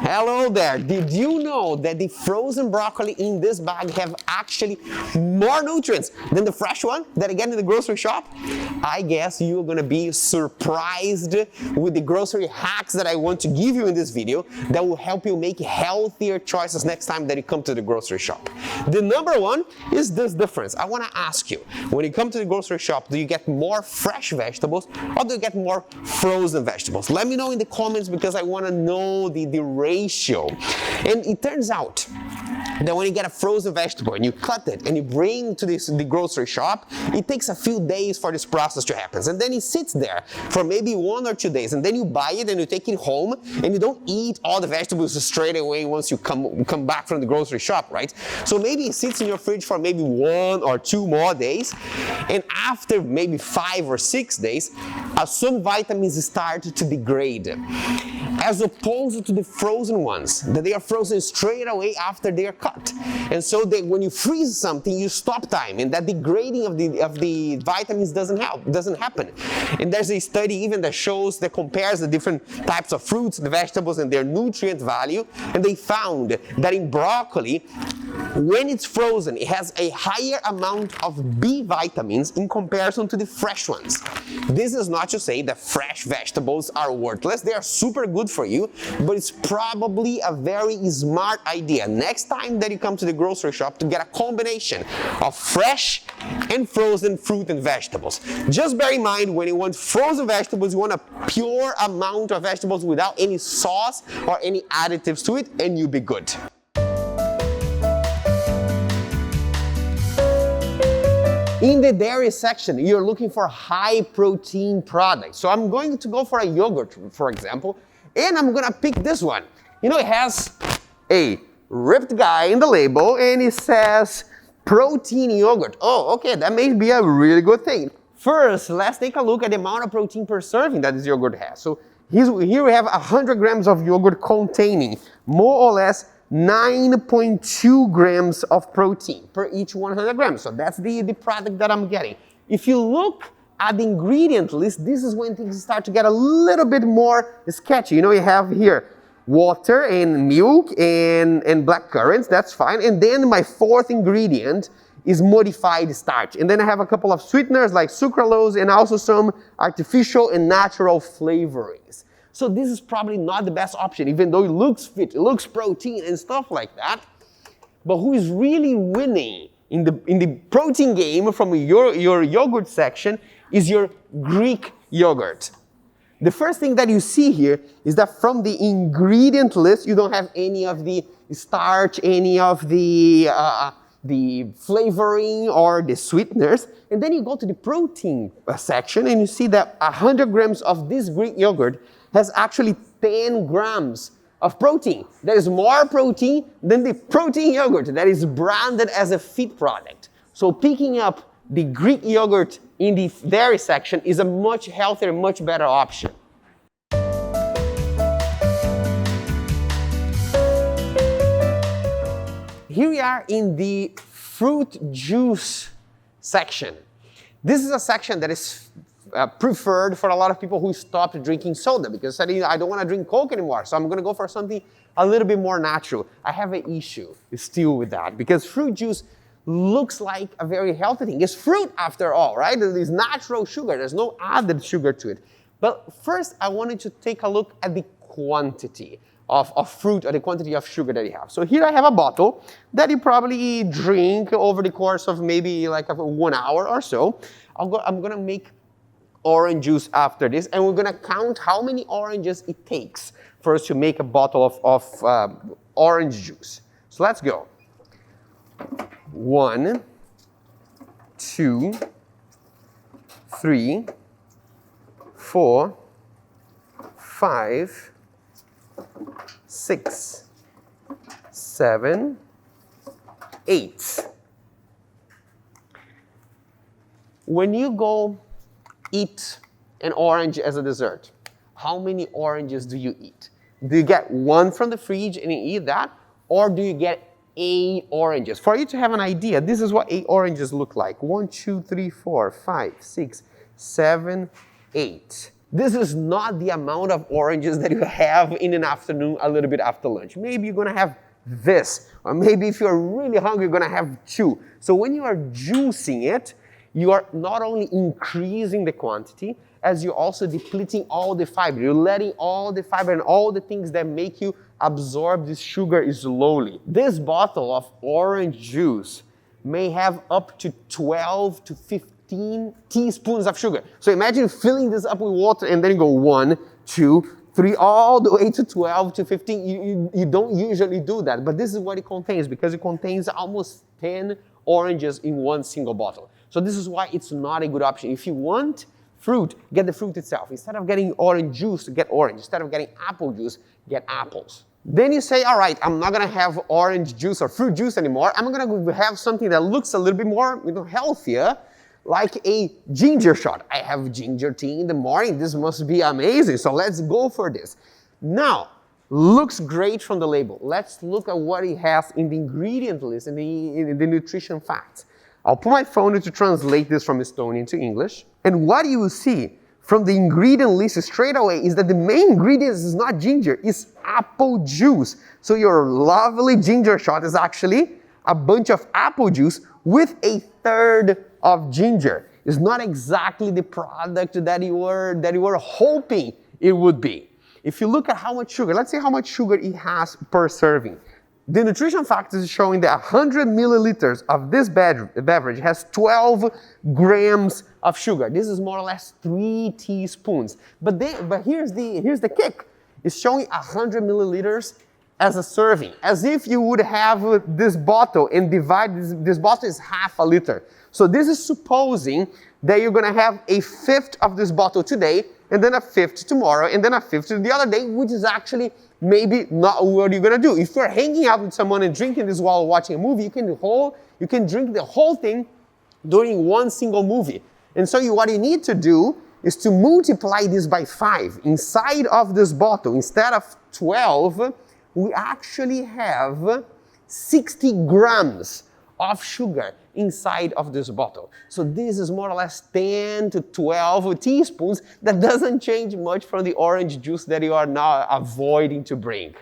Hello there. Did you know that the frozen broccoli in this bag have actually more nutrients than the fresh one that I get in the grocery shop? I guess you're gonna be surprised with the grocery hacks that I want to give you in this video that will help you make healthier choices next time that you come to the grocery shop. The number one is this difference. I wanna ask you, when you come to the grocery shop, do you get more fresh vegetables or do you get more frozen vegetables? Let me know in the comments because I wanna know the ratio. And it turns out that when you get a frozen vegetable and you cut it and you bring to the grocery shop, it takes a few days for this process to happen. And then it sits there for maybe 1 or 2 days. And then you buy it and you take it home and you don't eat all the vegetables straight away once you come back from the grocery shop, right? So maybe it sits in your fridge for maybe 1 or 2 more days. And after maybe 5 or 6 days, some vitamins start to degrade, as opposed to the frozen ones, that they are frozen straight away after they are cut. And so when you freeze something, you stop time, and that degrading of the vitamins doesn't happen. And there's a study even that compares the different types of fruits, the vegetables, and their nutrient value, and they found that in broccoli, when it's frozen, it has a higher amount of B vitamins in comparison to the fresh ones. This is not to say that fresh vegetables are worthless. They are super good for you, but it's probably a very smart idea next time that you come to the grocery shop to get a combination of fresh and frozen fruit and vegetables. Just bear in mind, when you want frozen vegetables, you want a pure amount of vegetables without any sauce or any additives to it, and you'll be good. In the dairy section, you're looking for high protein products. So I'm going to go for a yogurt, for example, and I'm gonna pick this one. You know, it has a ripped guy in the label and it says protein yogurt. Oh, okay, that may be a really good thing. First, let's take a look at the amount of protein per serving that this yogurt has. So here we have 100 grams of yogurt containing more or less 9.2 grams of protein per each 100 grams. So that's the product that I'm getting. If you look at the ingredient list, this is when things start to get a little bit more sketchy. You know, you have here water and milk and black currants, that's fine. And then my fourth ingredient is modified starch. And then I have a couple of sweeteners like sucralose and also some artificial and natural flavorings. So this is probably not the best option, even though it looks fit, it looks protein and stuff like that. But who is really winning in the protein game from your yogurt section is your Greek yogurt. The first thing that you see here is that from the ingredient list, you don't have any of the starch, any of the flavoring or the sweeteners. And then you go to the protein section and you see that 100 grams of this Greek yogurt has actually 10 grams of protein. That is more protein than the protein yogurt that is branded as a fit product. So picking up the Greek yogurt in the dairy section is a much healthier, much better option. Here we are in the fruit juice section. This is a section that is preferred for a lot of people who stopped drinking soda because I don't want to drink Coke anymore, so I'm going to go for something a little bit more natural. I have an issue still with that because fruit juice looks like a very healthy thing. It's fruit after all, right? There's natural sugar. There's no added sugar to it. But first, I wanted to take a look at the quantity of fruit or the quantity of sugar that you have. So here I have a bottle that you probably drink over the course of maybe like 1 hour or so. I'm going to make orange juice after this, and we're gonna count how many oranges it takes for us to make a bottle of orange juice. So let's go. 1, 2, 3, 4, 5, 6, 7, 8. When you go eat an orange as a dessert, how many oranges do you eat? Do you get 1 from the fridge and you eat that? Or do you get 8 oranges? For you to have an idea, this is what 8 oranges look like. 1, 2, 3, 4, 5, 6, 7, 8. This is not the amount of oranges that you have in an afternoon a little bit after lunch. Maybe you're gonna have this, or maybe if you're really hungry, you're gonna have 2. So when you are juicing it, you are not only increasing the quantity, as you're also depleting all the fiber. You're letting all the fiber and all the things that make you absorb this sugar slowly. This bottle of orange juice may have up to 12 to 15 teaspoons of sugar. So imagine filling this up with water and then you go 1, 2, 3, all the way to 12 to 15. You don't usually do that, but this is what it contains, because it contains almost 10 oranges in one single bottle. So this is why it's not a good option. If you want fruit, get the fruit itself. Instead of getting orange juice, get orange. Instead of getting apple juice, get apples. Then you say, all right, I'm not gonna have orange juice or fruit juice anymore. I'm gonna have something that looks a little bit more, healthier, like a ginger shot. I have ginger tea in the morning. This must be amazing. So let's go for this. Now, looks great from the label. Let's look at what it has in the ingredient list and in the nutrition facts. I'll put my phone to translate this from Estonian to English. And what you will see from the ingredient list straight away is that the main ingredient is not ginger, it's apple juice. So your lovely ginger shot is actually a bunch of apple juice with a third of ginger. It's not exactly the product that you were hoping it would be. If you look at how much sugar, let's say how much sugar it has per serving. The nutrition facts is showing that 100 milliliters of this beverage has 12 grams of sugar. This is more or less 3 teaspoons. But here's the kick. It's showing 100 milliliters as a serving, as if you would have this bottle and divide this bottle is half a liter. So this is supposing that you're gonna have a fifth of this bottle today, and then a fifth tomorrow, and then a fifth the other day, which is actually maybe not what you're gonna do. If you're hanging out with someone and drinking this while watching a movie, you can drink the whole thing during one single movie. And so what you need to do is to multiply this by 5. Inside of this bottle, instead of 12, we actually have 60 grams of sugar inside of this bottle. So this is more or less 10 to 12 teaspoons. That doesn't change much from the orange juice that you are now avoiding to drink.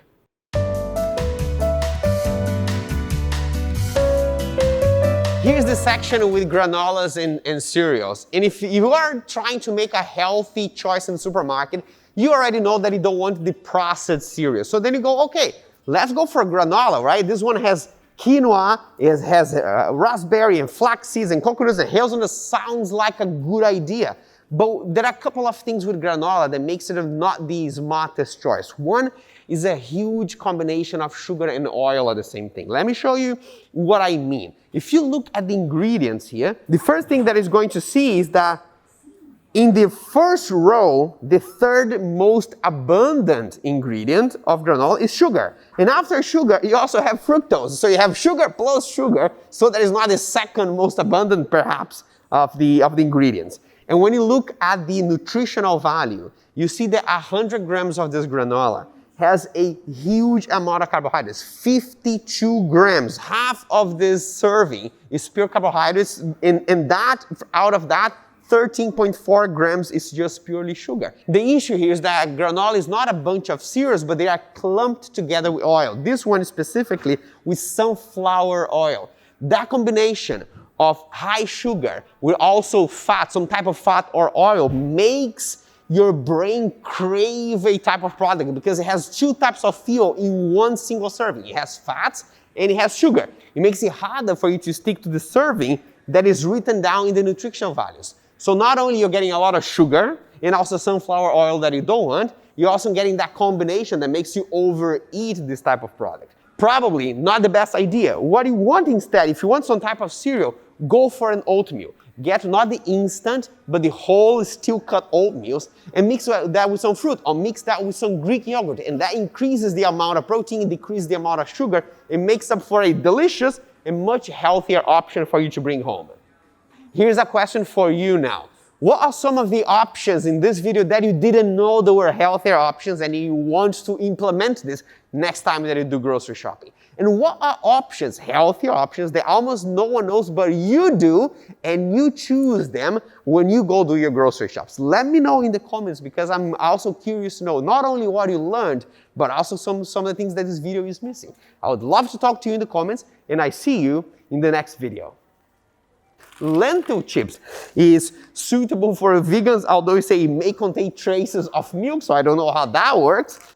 Here's the section with granolas and cereals. And if you are trying to make a healthy choice in the supermarket, you already know that you don't want the processed cereal. So then you go, okay, let's go for granola, right? This one has quinoa, it has raspberry and flax seeds and coconuts and hazelnuts. Sounds like a good idea. But there are a couple of things with granola that makes it not the smartest choice. One is a huge combination of sugar and oil at the same thing. Let me show you what I mean. If you look at the ingredients here, the first thing that is going to see is that in the first row, the third most abundant ingredient of granola is sugar. And after sugar, you also have fructose. So you have sugar plus sugar, so that is not the second most abundant, perhaps, of the ingredients. And when you look at the nutritional value, you see that 100 grams of this granola has a huge amount of carbohydrates, 52 grams. Half of this serving is pure carbohydrates, and that, out of that, 13.4 grams is just purely sugar. The issue here is that granola is not a bunch of cereals, but they are clumped together with oil. This one specifically with sunflower oil. That combination of high sugar with also fat, some type of fat or oil, makes your brain crave a type of product because it has 2 types of fuel in one single serving. It has fats and it has sugar. It makes it harder for you to stick to the serving that is written down in the nutritional values. So not only you're getting a lot of sugar and also sunflower oil that you don't want, you're also getting that combination that makes you overeat this type of product. Probably not the best idea. What you want instead, if you want some type of cereal, go for an oatmeal. Get not the instant, but the whole steel cut oatmeals and mix that with some fruit or mix that with some Greek yogurt. And that increases the amount of protein, decreases the amount of sugar. It makes up for a delicious and much healthier option for you to bring home. Here's a question for you now. What are some of the options in this video that you didn't know there were healthier options and you want to implement this next time that you do grocery shopping? And what are options, healthy options that almost no one knows but you do, and you choose them when you go do your grocery shops? Let me know in the comments, because I'm also curious to know not only what you learned, but also some of the things that this video is missing. I would love to talk to you in the comments, and I see you in the next video. Lentil chips is suitable for vegans, although you say it may contain traces of milk, so I don't know how that works.